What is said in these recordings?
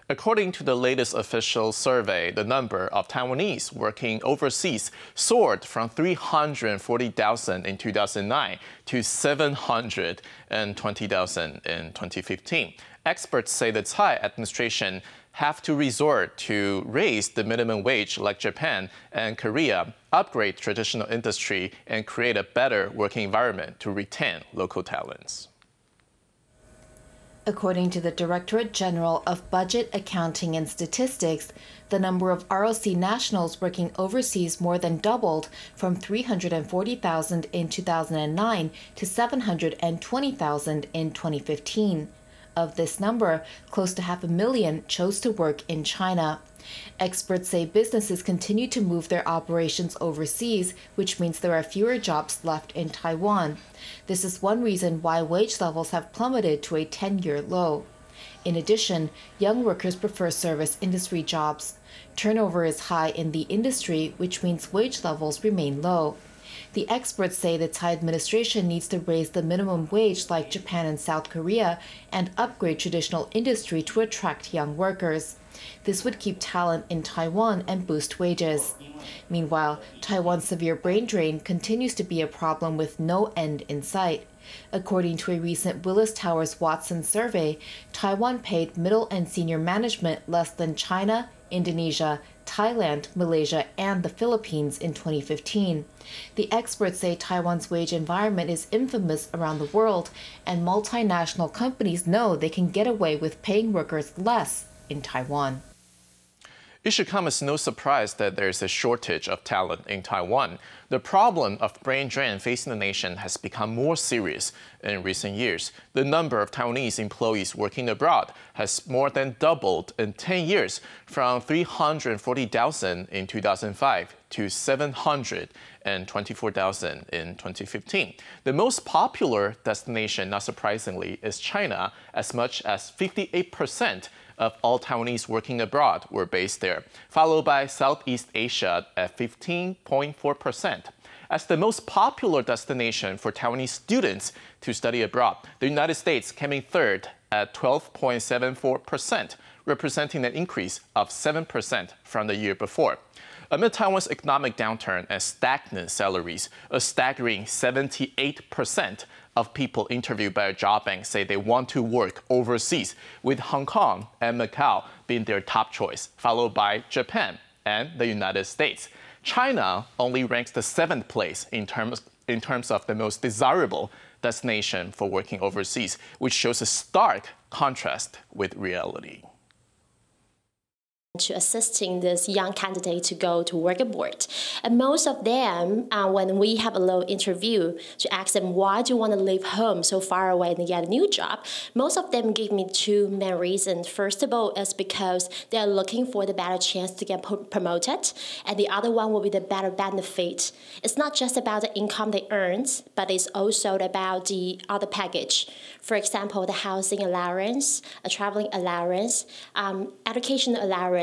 According to the latest official survey, the number of Taiwanese working overseas soared from 340,000 in 2009 to 720,000 in 2015. Experts say the Tsai administration have to resort to raise the minimum wage like Japan and Korea, upgrade traditional industry, and create a better working environment to retain local talents. According to the Directorate-General of Budget, Accounting and Statistics, the number of R.O.C nationals working overseas more than doubled from 340,000 in 2009 to 720,000 in 2015. Of this number, close to 500,000 chose to work in China. Experts say businesses continue to move their operations overseas, which means there are fewer jobs left in Taiwan. This is one reason why wage levels have plummeted to a 10-year low. In addition, young workers prefer service industry jobs. Turnover is high in the industry, which means wage levels remain low. The experts say the Tsai administration needs to raise the minimum wage like Japan and South Korea and upgrade traditional industry to attract young workers. This would keep talent in Taiwan and boost wages. Meanwhile, Taiwan's severe brain drain continues to be a problem with no end in sight. According to a recent Willis Towers Watson survey, Taiwan paid middle and senior management less than China, Indonesia, Thailand, Malaysia, and the Philippines in 2015. The experts say Taiwan's wage environment is infamous around the world, and multinational companies know they can get away with paying workers less in Taiwan. It should come as no surprise that there is a shortage of talent in Taiwan. The problem of brain drain facing the nation has become more serious in recent years. The number of Taiwanese employees working abroad has more than doubled in 10 years, from 340,000 in 2005 to 724,000 in 2015. The most popular destination, not surprisingly, is China. As much as 58% of all Taiwanese working abroad were based there, followed by Southeast Asia at 15.4%. As the most popular destination for Taiwanese students to study abroad, the United States came in third at 12.74%, representing an increase of 7% from the year before. Amid Taiwan's economic downturn and stagnant salaries, a staggering 78% of people interviewed by a job bank say they want to work overseas, with Hong Kong and Macau being their top choice, followed by Japan and the United States. China only ranks the 7th place in terms of the most desirable destination for working overseas, which shows a stark contrast with reality. To assisting this young candidate to go to work abroad. And most of them, when we have a little interview to ask them why do you want to leave home so far away and get a new job, most of them give me two main reasons. First of all, is because they are looking for the better chance to get promoted, and the other one will be the better benefit. It's not just about the income they earn, but it's also about the other package. For example, the housing allowance, a traveling allowance, education allowance.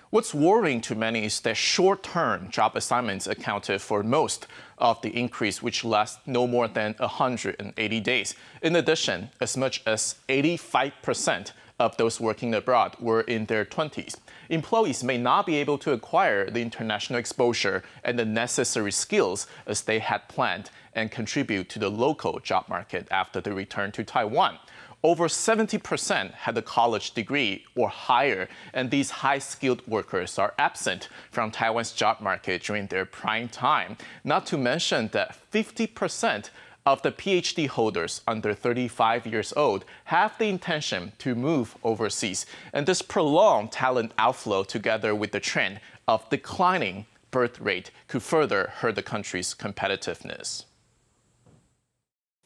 What's worrying to many is that short-term job assignments accounted for most of the increase, which lasts no more than 180 days. In addition, as much as 85% of those working abroad were in their 20s. Employees may not be able to acquire the international exposure and the necessary skills as they had planned and contribute to the local job market after the return to Taiwan. Over 70% had a college degree or higher, and these high-skilled workers are absent from Taiwan's job market during their prime time. Not to mention that 50% of the PhD holders under 35 years old have the intention to move overseas. And this prolonged talent outflow, together with the trend of declining birth rate, could further hurt the country's competitiveness.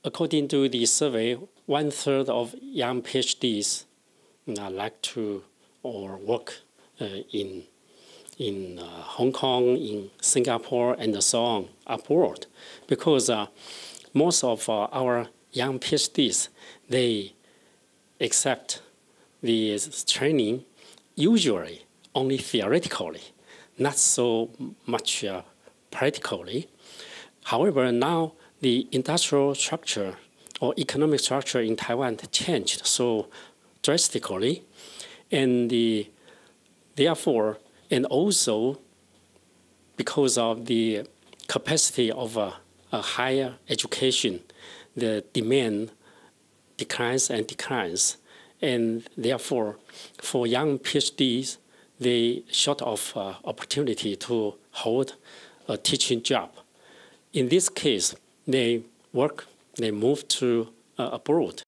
According to the survey, 1/3 of young PhDs like to or work in Hong Kong, in Singapore, and so on abroad, because most of our young PhDs, they accept the training usually only theoretically, not so much practically. However, now the industrial structure or economic structure in Taiwan changed. So drastically, and therefore, and also because of the capacity of a higher education, the demand declines and declines, and therefore, for young PhDs, they short of opportunity to hold a teaching job. In this case, they move to abroad.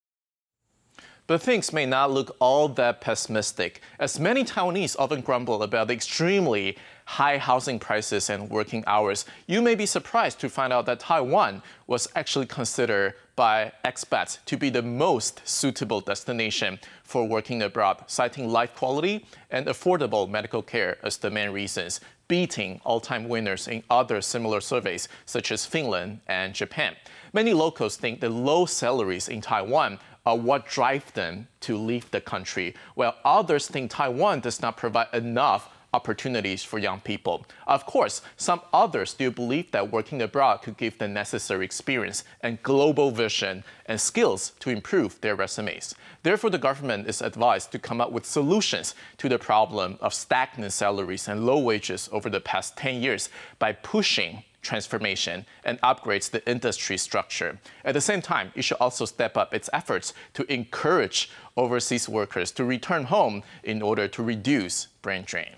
But things may not look all that pessimistic, as many Taiwanese often grumble about the extremely high housing prices and working hours. You may be surprised to find out that Taiwan was actually considered by expats to be the most suitable destination for working abroad, citing life quality and affordable medical care as the main reasons, beating all-time winners in other similar surveys, such as Finland and Japan. Many locals think the low salaries in Taiwan are what drive them to leave the country, while others think Taiwan does not provide enough opportunities for young people. Of course, some others still believe that working abroad could give the necessary experience and global vision and skills to improve their resumes. Therefore, the government is advised to come up with solutions to the problem of stagnant salaries and low wages over the past 10 years by pushing transformation and upgrades the industry structure. At the same time, it should also step up its efforts to encourage overseas workers to return home in order to reduce brain drain.